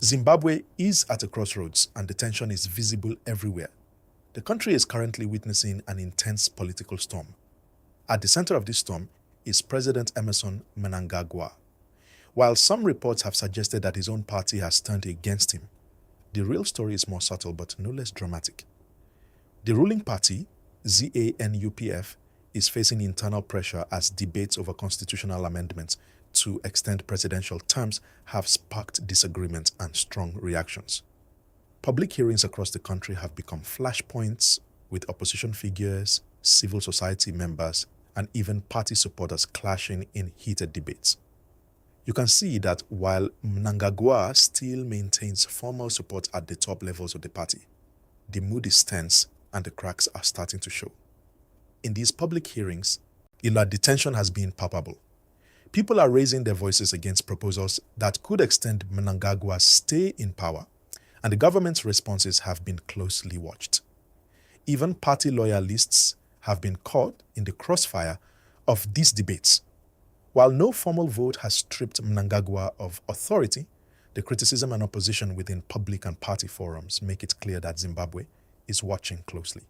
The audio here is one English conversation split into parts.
Zimbabwe is at a crossroads and the tension is visible everywhere. The country is currently witnessing an intense political storm. At the center of this storm is President Emmerson Mnangagwa. While some reports have suggested that his own party has turned against him, the real story is more subtle but no less dramatic. The ruling party, ZANU-PF, is facing internal pressure as debates over constitutional amendments to extend presidential terms have sparked disagreement and strong reactions. Public hearings across the country have become flashpoints, with opposition figures, civil society members, and even party supporters clashing in heated debates. You can see that while Mnangagwa still maintains formal support at the top levels of the party, the mood is tense and the cracks are starting to show. In these public hearings, the tension has been palpable. People are raising their voices against proposals that could extend Mnangagwa's stay in power, and the government's responses have been closely watched. Even party loyalists have been caught in the crossfire of these debates. While no formal vote has stripped Mnangagwa of authority, the criticism and opposition within public and party forums make it clear that Zimbabwe is watching closely.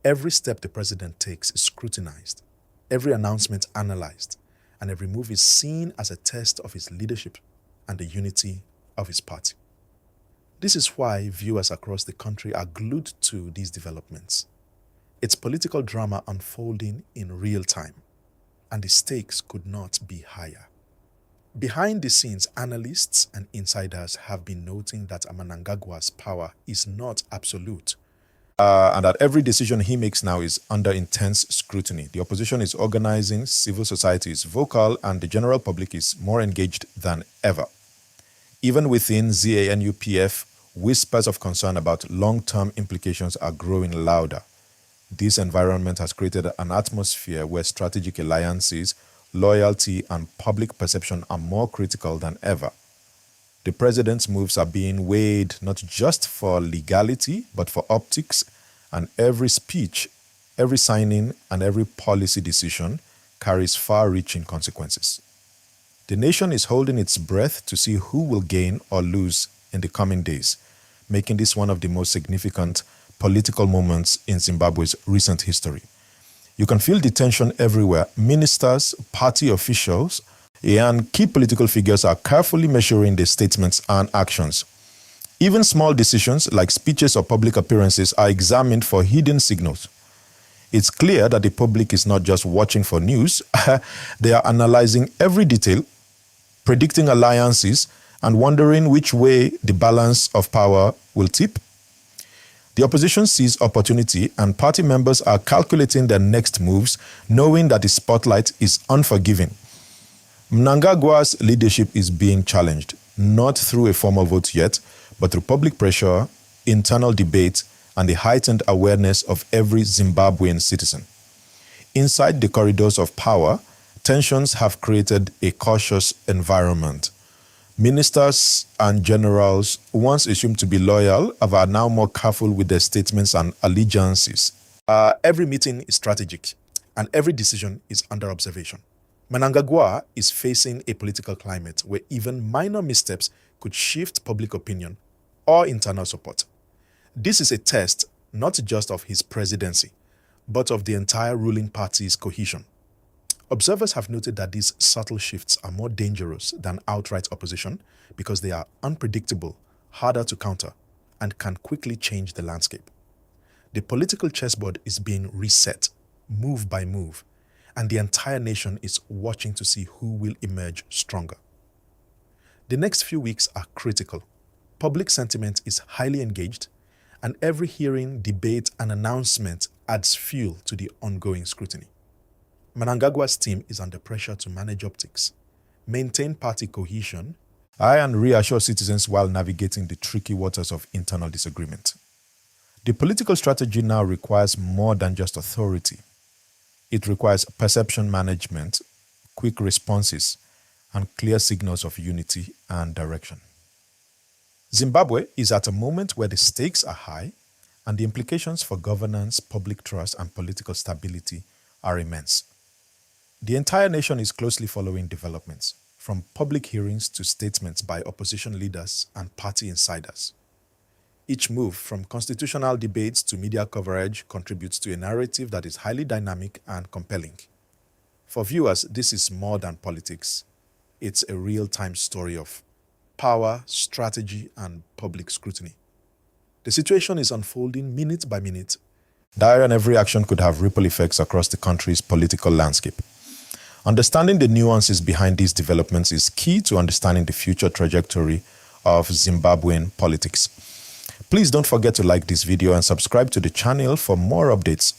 Every step the president takes is scrutinized, every announcement analyzed, and every move is seen as a test of his leadership and the unity of his party. This is why viewers across the country are glued to these developments. It's political drama unfolding in real time, and the stakes could not be higher. Behind the scenes, analysts and insiders have been noting that Mnangagwa's power is not absolute, and that every decision he makes now is under intense scrutiny. The opposition is organizing, civil society is vocal, and the general public is more engaged than ever. Even within ZANU-PF, whispers of concern about long-term implications are growing louder. This environment has created an atmosphere where strategic alliances, loyalty, and public perception are more critical than ever. The president's moves are being weighed not just for legality, but for optics, and every speech, every signing, and every policy decision carries far-reaching consequences. The nation is holding its breath to see who will gain or lose in the coming days, making this one of the most significant political moments in Zimbabwe's recent history. You can feel the tension everywhere. Ministers, party officials, and key political figures are carefully measuring their statements and actions. Even small decisions like speeches or public appearances are examined for hidden signals. It's clear that the public is not just watching for news, they are analyzing every detail, predicting alliances, and wondering which way the balance of power will tip. The opposition sees opportunity, and party members are calculating their next moves, knowing that the spotlight is unforgiving. Mnangagwa's leadership is being challenged, not through a formal vote yet, but through public pressure, internal debate, and the heightened awareness of every Zimbabwean citizen. Inside the corridors of power, tensions have created a cautious environment. Ministers and generals, once assumed to be loyal, are now more careful with their statements and allegiances. Every meeting is strategic, and every decision is under observation. Mnangagwa is facing a political climate where even minor missteps could shift public opinion or internal support. This is a test not just of his presidency, but of the entire ruling party's cohesion. Observers have noted that these subtle shifts are more dangerous than outright opposition because they are unpredictable, harder to counter, and can quickly change the landscape. The political chessboard is being reset, move by move, and the entire nation is watching to see who will emerge stronger. The next few weeks are critical. Public sentiment is highly engaged, and every hearing, debate, and announcement adds fuel to the ongoing scrutiny. Mnangagwa's team is under pressure to manage optics, maintain party cohesion, and reassure citizens while navigating the tricky waters of internal disagreement. The political strategy now requires more than just authority. It requires perception management, quick responses, and clear signals of unity and direction. Zimbabwe is at a moment where the stakes are high and the implications for governance, public trust, and political stability are immense. The entire nation is closely following developments, from public hearings to statements by opposition leaders and party insiders. Each move, from constitutional debates to media coverage, contributes to a narrative that is highly dynamic and compelling. For viewers, this is more than politics. It's a real-time story of power, strategy, and public scrutiny. The situation is unfolding minute by minute. Dire, and every action could have ripple effects across the country's political landscape. Understanding the nuances behind these developments is key to understanding the future trajectory of Zimbabwean politics. Please don't forget to like this video and subscribe to the channel for more updates